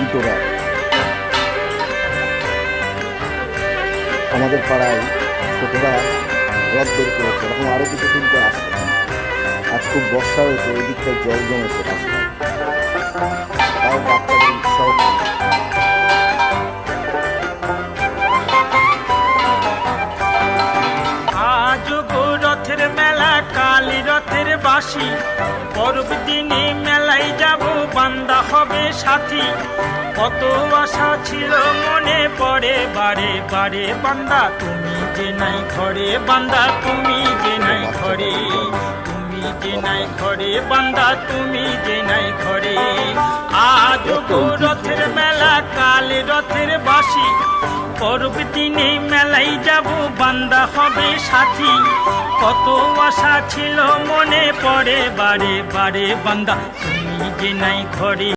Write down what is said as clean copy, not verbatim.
উল্টোরা আমাদের পাড়ায় ছোটরা রথ বের করেছে, এরকম আরও কিছু কিন্তু আছে। আজ খুব বর্ষা হয়েছে, ওই দিকটায় জল জমেছে রাস্তায়, তাও বাচ্চাদের উৎসাহ। আজ গো রথের মেলা, কালী রথের বাসি, পরব দিনে মেলায় যাব, বান্দা হবে সাথী। কত আশা ছিল মনে পড়ে বারে বারে, বান্দা তুমি যে নাই ঘরে, বান্দা তুমি যে নাই ঘরে, তুমি যে নাই ঘরে, বান্দা তুমি যে নাই ঘরে। আজ গো রথের মেলা, কাল রথের বাসি, পরব দিনে মেলাই যাব, বান্দা হবে সাথী। কত আশা ছিল মনে পড়ে বারে বারে, বান্দা তুমি যে নাই ঘরে।